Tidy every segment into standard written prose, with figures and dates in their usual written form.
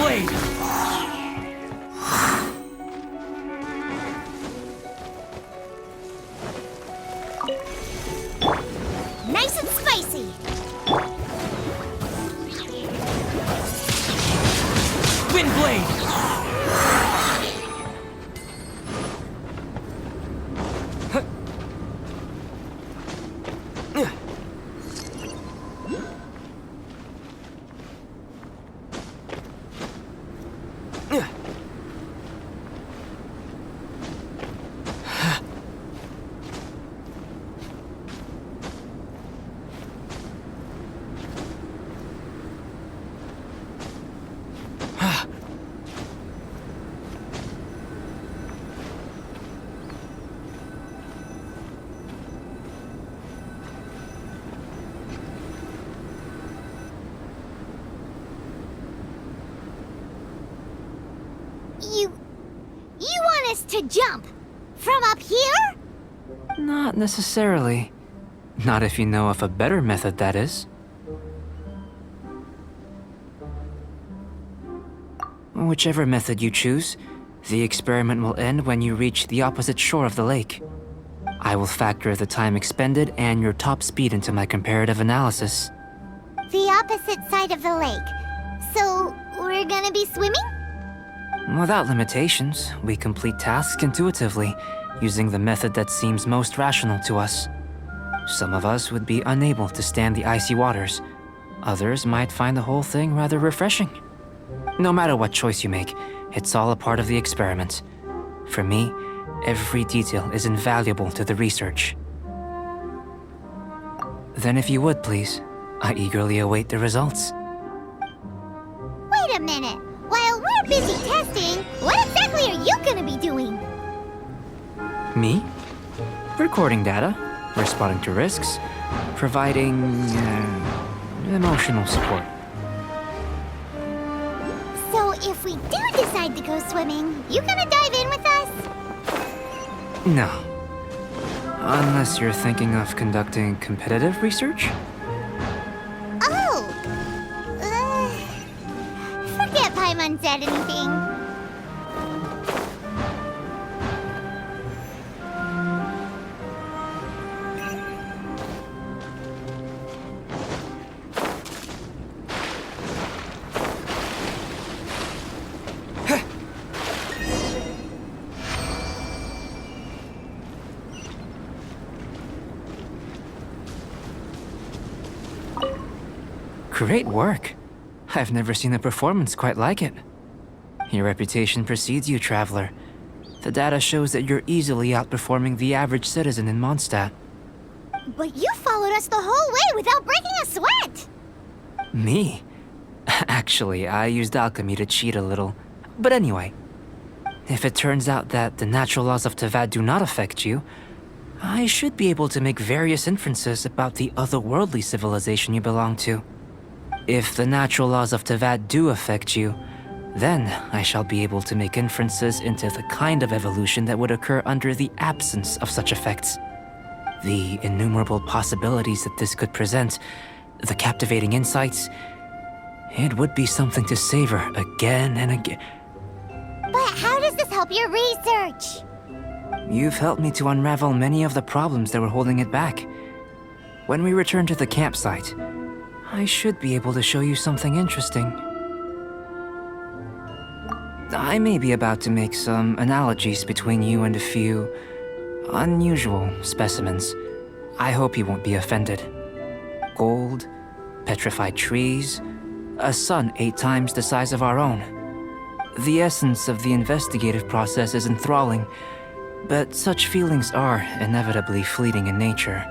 Blade! Nice and spicy! Wind Blade! You want us to jump? From up here? Not necessarily. Not if you know of a better method, that is. Whichever method you choose, the experiment will end when you reach the opposite shore of the lake. I will factor the time expended and your top speed into my comparative analysis. The opposite side of the lake. So, we're gonna be swimming? Without limitations, we complete tasks intuitively, using the method that seems most rational to us. Some of us would be unable to stand the icy waters. Others might find the whole thing rather refreshing. No matter what choice you make, it's all a part of the experiment. For me, every detail is invaluable to the research. Then if you would, please, I eagerly await the results. Wait a minute! While we're busy testing, what exactly are you gonna be doing? Me? Recording data, responding to risks, providing emotional support. So if we do decide to go swimming, you gonna dive in with us? No. Unless you're thinking of conducting competitive research? Oh! Forget Paimon said anything. Great work. I've never seen a performance quite like it. Your reputation precedes you, Traveler. The data shows that you're easily outperforming the average citizen in Mondstadt. But you followed us the whole way without breaking a sweat! Me? Actually, I used alchemy to cheat a little. But anyway, if it turns out that the natural laws of Teyvat do not affect you, I should be able to make various inferences about the otherworldly civilization you belong to. If the natural laws of Teyvat do affect you, then I shall be able to make inferences into the kind of evolution that would occur under the absence of such effects. The innumerable possibilities that this could present, the captivating insights, it would be something to savor again and again. But how does this help your research? You've helped me to unravel many of the problems that were holding it back. When we return to the campsite, I should be able to show you something interesting. I may be about to make some analogies between you and a few Unusual specimens. I hope you won't be offended. Gold, petrified trees, a sun 8 times the size of our own. The essence of the investigative process is enthralling, but such feelings are inevitably fleeting in nature.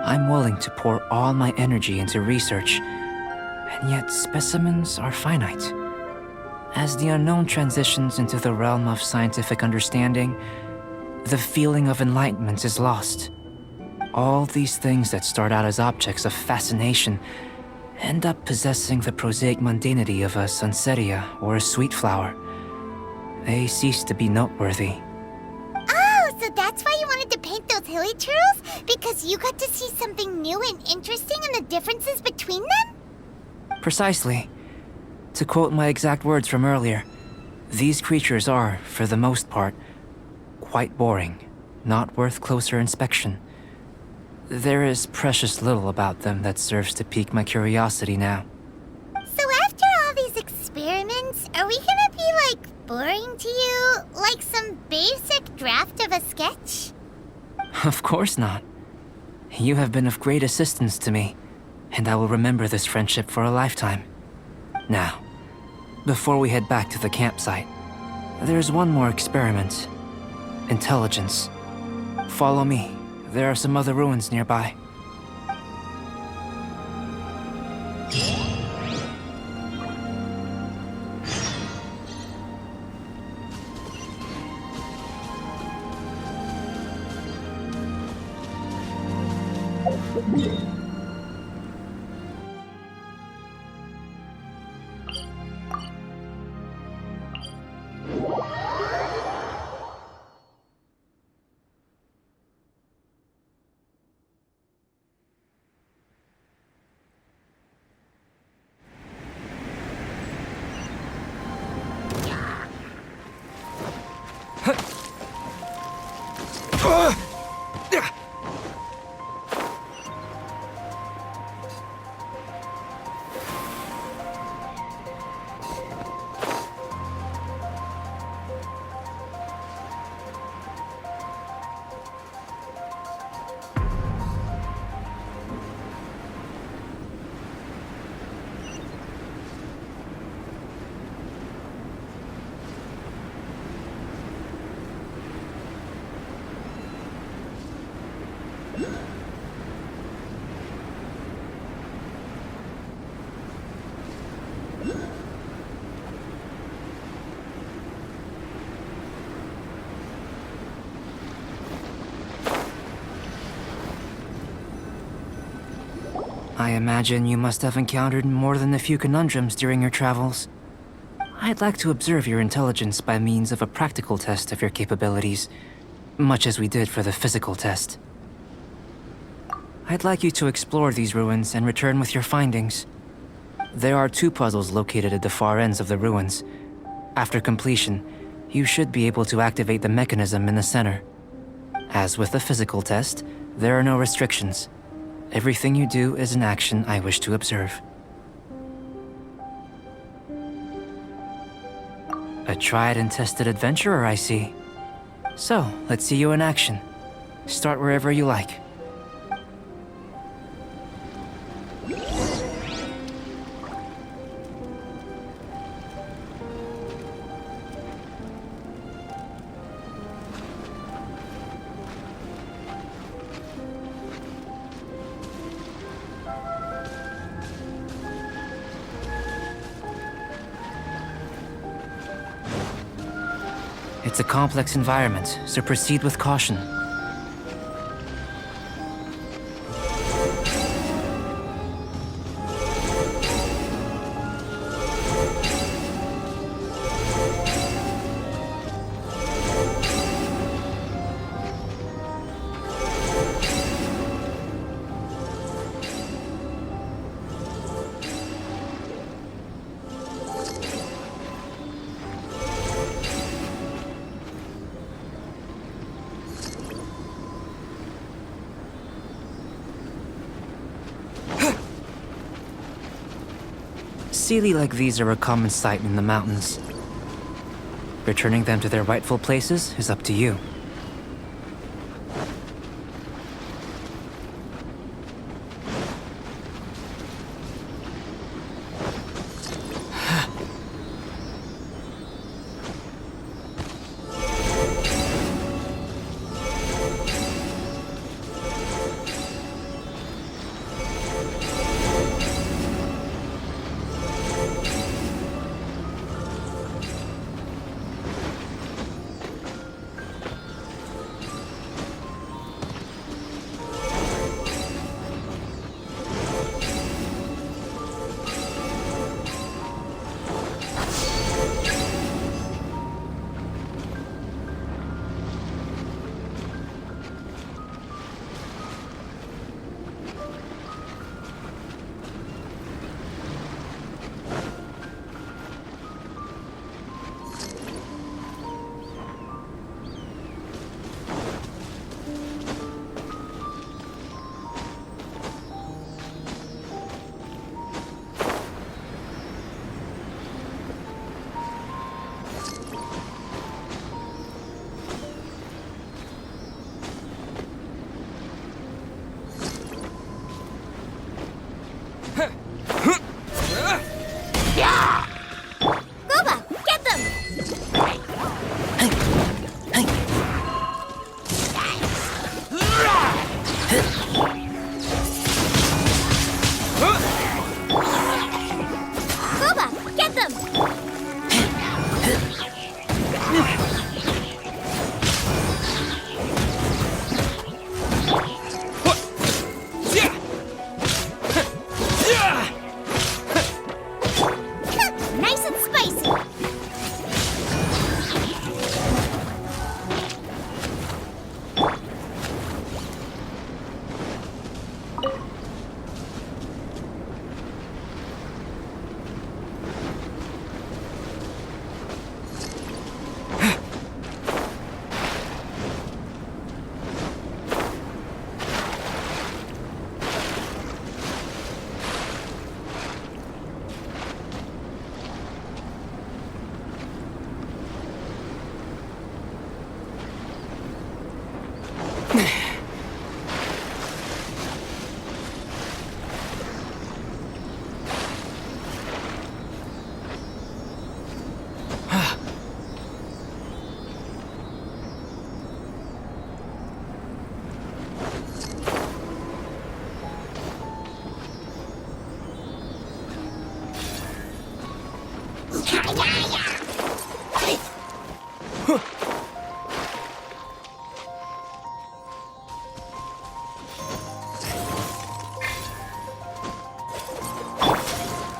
I'm willing to pour all my energy into research, and yet specimens are finite. As the unknown transitions into the realm of scientific understanding, the feeling of enlightenment is lost. All these things that start out as objects of fascination end up possessing the prosaic mundanity of a sunsetia or a sweet flower. They cease to be noteworthy. Oh, so that's why you wanted to paint those hilly churls? Because you got to see something new and interesting in the differences between them? Precisely. To quote my exact words from earlier, these creatures are, for the most part, quite boring, not worth closer inspection. There is precious little about them that serves to pique my curiosity now. So after all these experiments, are we gonna be, like, boring to you? Like some basic draft of a sketch? Of course not. You have been of great assistance to me, and I will remember this friendship for a lifetime. Now, before we head back to the campsite, there's one more experiment. Intelligence. Follow me. There are some other ruins nearby. I imagine you must have encountered more than a few conundrums during your travels. I'd like to observe your intelligence by means of a practical test of your capabilities, much as we did for the physical test. I'd like you to explore these ruins and return with your findings. There are 2 puzzles located at the far ends of the ruins. After completion, you should be able to activate the mechanism in the center. As with the physical test, there are no restrictions. Everything you do is an action I wish to observe. A tried and tested adventurer, I see. So, let's see you in action. Start wherever you like. It's a complex environment, so proceed with caution. Sealy like these are a common sight in the mountains. Returning them to their rightful places is up to you.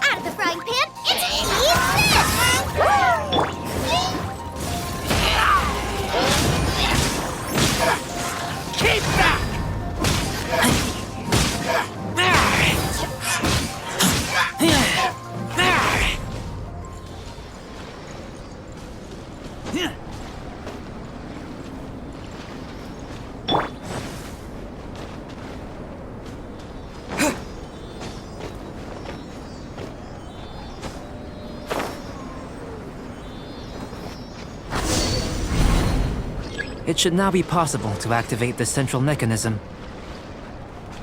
Out of the frying pan, into Keep back! It should now be possible to activate the central mechanism.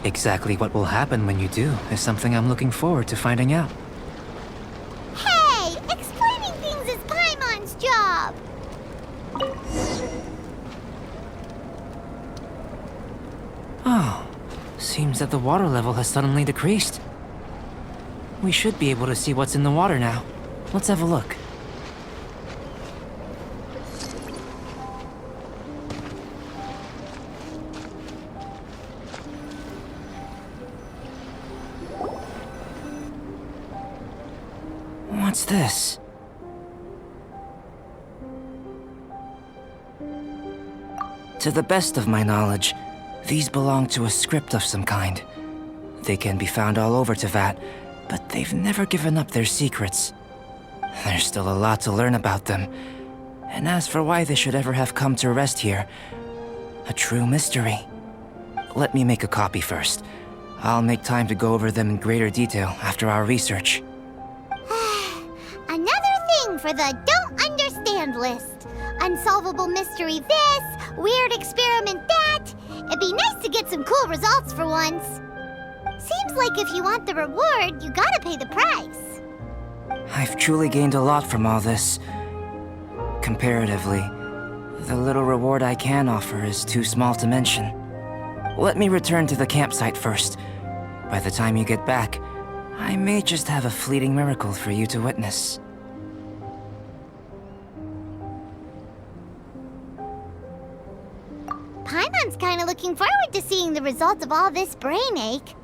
Exactly what will happen when you do is something I'm looking forward to finding out. Hey! Explaining things is Paimon's job! Oh, seems that the water level has suddenly decreased. We should be able to see what's in the water now. Let's have a look. What's this? To the best of my knowledge, these belong to a script of some kind. They can be found all over Teyvat, but they've never given up their secrets. There's still a lot to learn about them. And as for why they should ever have come to rest here, a true mystery. Let me make a copy first. I'll make time to go over them in greater detail after our research. Another thing for the don't understand list. Unsolvable mystery this, weird experiment that. It'd be nice to get some cool results for once. Seems like if you want the reward, you gotta pay the price. I've truly gained a lot from all this. Comparatively, the little reward I can offer is too small to mention. Let me return to the campsite first. By the time you get back, I may just have a fleeting miracle for you to witness. Paimon's kinda looking forward to seeing the results of all this brain ache.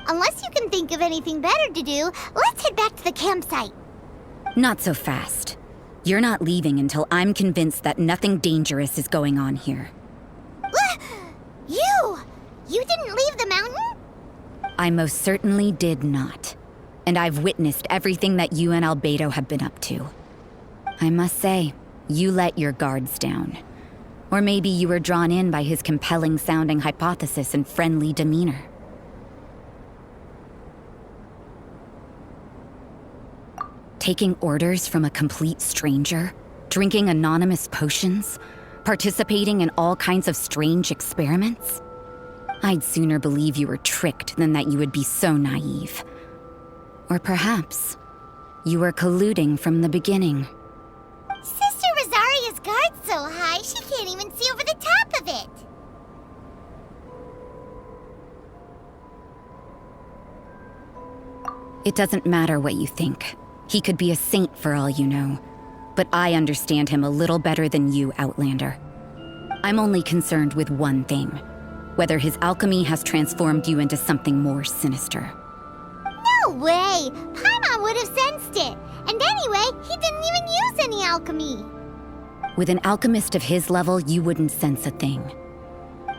Unless you can think of anything better to do, let's head back to the campsite. Not so fast. You're not leaving until I'm convinced that nothing dangerous is going on here. You didn't leave the mountain? I most certainly did not. And I've witnessed everything that you and Albedo have been up to. I must say, you let your guards down. Or maybe you were drawn in by his compelling-sounding hypothesis and friendly demeanor. Taking orders from a complete stranger, drinking anonymous potions, participating in all kinds of strange experiments? I'd sooner believe you were tricked than that you would be so naive. Or perhaps you were colluding from the beginning. Sister Rosaria's guard's so high, she can't even see over the top of it. It doesn't matter what you think. He could be a saint for all you know. But I understand him a little better than you, Outlander. I'm only concerned with one thing. Whether his alchemy has transformed you into something more sinister. No way! Paimon would have sensed it. And anyway, he didn't even use any alchemy. With an alchemist of his level, you wouldn't sense a thing.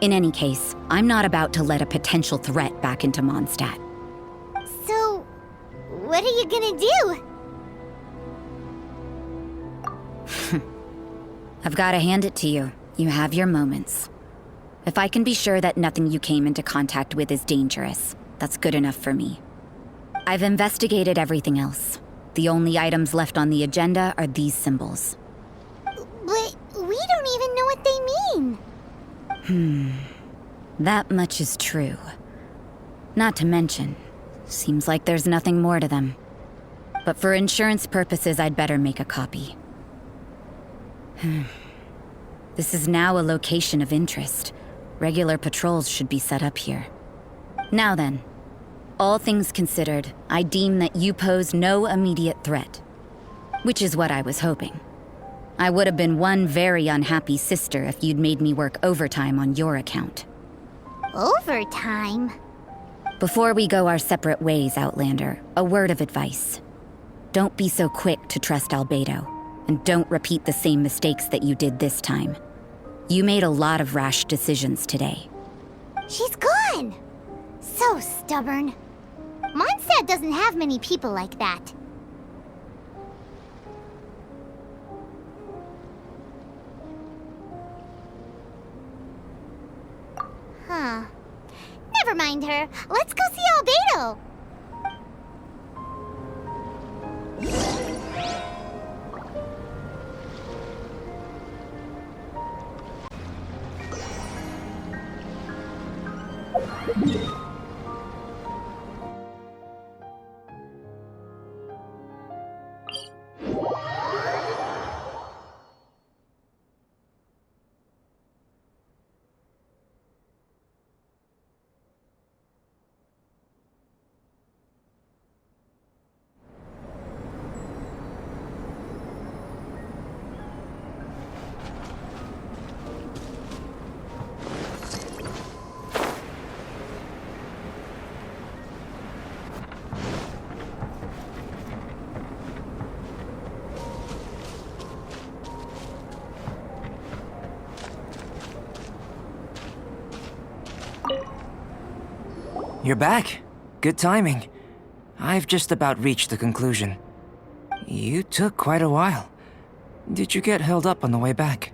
In any case, I'm not about to let a potential threat back into Mondstadt. So, what are you gonna do? I've got to hand it to you. You have your moments. If I can be sure that nothing you came into contact with is dangerous, that's good enough for me. I've investigated everything else. The only items left on the agenda are these symbols. But we don't even know what they mean. That much is true. Not to mention, seems like there's nothing more to them. But for insurance purposes, I'd better make a copy. This is now a location of interest. Regular patrols should be set up here. Now then, all things considered, I deem that you pose no immediate threat. Which is what I was hoping. I would have been one very unhappy sister if you'd made me work overtime on your account. Overtime? Before we go our separate ways, Outlander, a word of advice. Don't be so quick to trust Albedo, and don't repeat the same mistakes that you did this time. You made a lot of rash decisions today. She's gone! So stubborn. Mondstadt doesn't have many people like that. Huh. Never mind her. Let's go see Albedo. You're back. Good timing. I've just about reached the conclusion. You took quite a while. Did you get held up on the way back?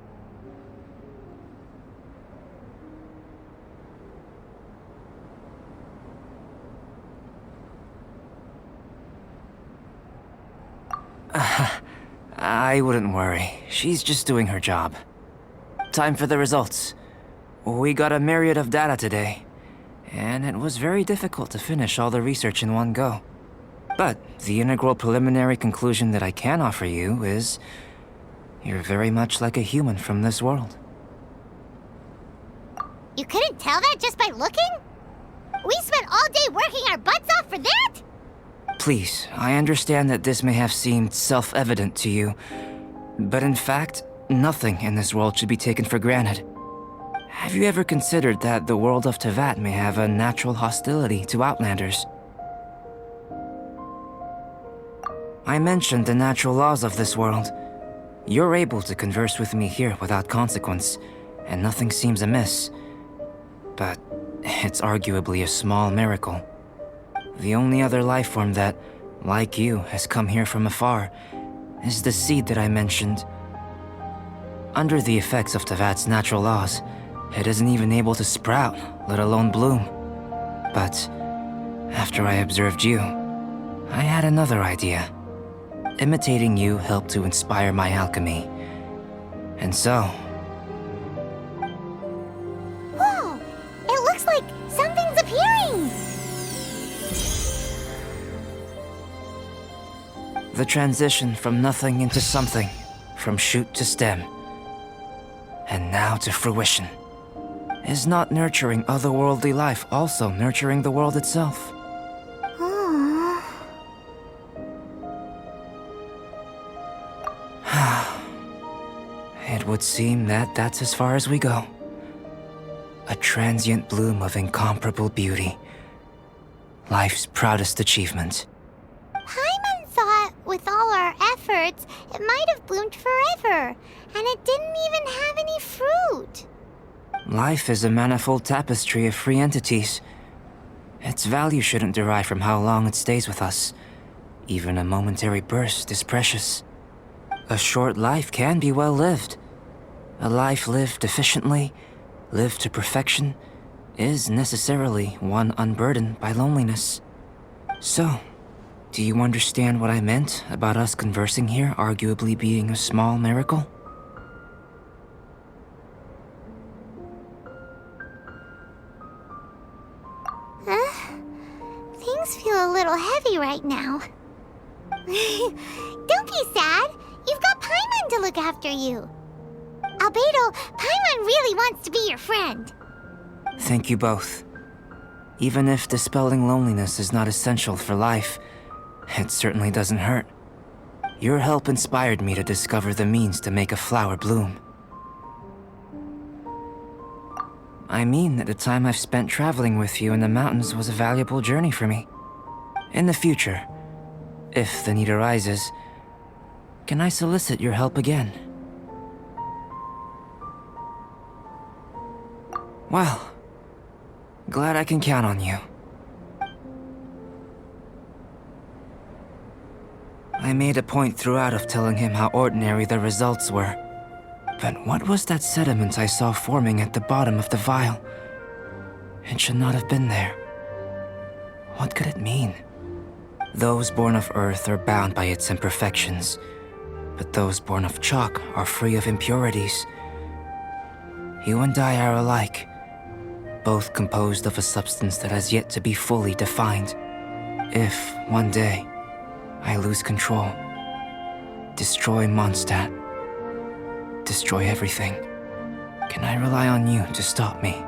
I wouldn't worry. She's just doing her job. Time for the results. We got a myriad of data today, and it was very difficult to finish all the research in one go. But the integral preliminary conclusion that I can offer you is you're very much like a human from this world. You couldn't tell that just by looking? We spent all day working our butts off for that? Please, I understand that this may have seemed self-evident to you, but in fact, nothing in this world should be taken for granted. Have you ever considered that the world of Teyvat may have a natural hostility to Outlanders? I mentioned the natural laws of this world. You're able to converse with me here without consequence, and nothing seems amiss. But it's arguably a small miracle. The only other life form that, like you, has come here from afar is the seed that I mentioned. Under the effects of Teyvat's natural laws, it isn't even able to sprout, let alone bloom. But after I observed you, I had another idea. Imitating you helped to inspire my alchemy. And so... Whoa! It looks like something's appearing! the transition from nothing into something, from shoot to stem, and now to fruition. Is not nurturing otherworldly life also nurturing the world itself? Aww. It would seem that that's as far as we go. A transient bloom of incomparable beauty. Life's proudest achievement. Paimon thought, with all our efforts, it might have bloomed forever, and it didn't even have any fruit. Life is a manifold tapestry of free entities. Its value shouldn't derive from how long it stays with us. Even a momentary burst is precious. A short life can be well lived. A life lived efficiently, lived to perfection, is necessarily one unburdened by loneliness. So, do you understand what I meant about us conversing here arguably being a small miracle? Things feel a little heavy right now. Don't be sad. You've got Paimon to look after you. Albedo, Paimon really wants to be your friend. Thank you both. Even if dispelling loneliness is not essential for life, it certainly doesn't hurt. Your help inspired me to discover the means to make a flower bloom. I mean that the time I've spent traveling with you in the mountains was a valuable journey for me. In the future, if the need arises, can I solicit your help again? Well, glad I can count on you. I made a point throughout of telling him how ordinary the results were. But what was that sediment I saw forming at the bottom of the vial? It should not have been there. What could it mean? Those born of Earth are bound by its imperfections, but those born of chalk are free of impurities. You and I are alike, both composed of a substance that has yet to be fully defined. If, one day, I lose control, destroy Mondstadt, destroy everything, can I rely on you to stop me?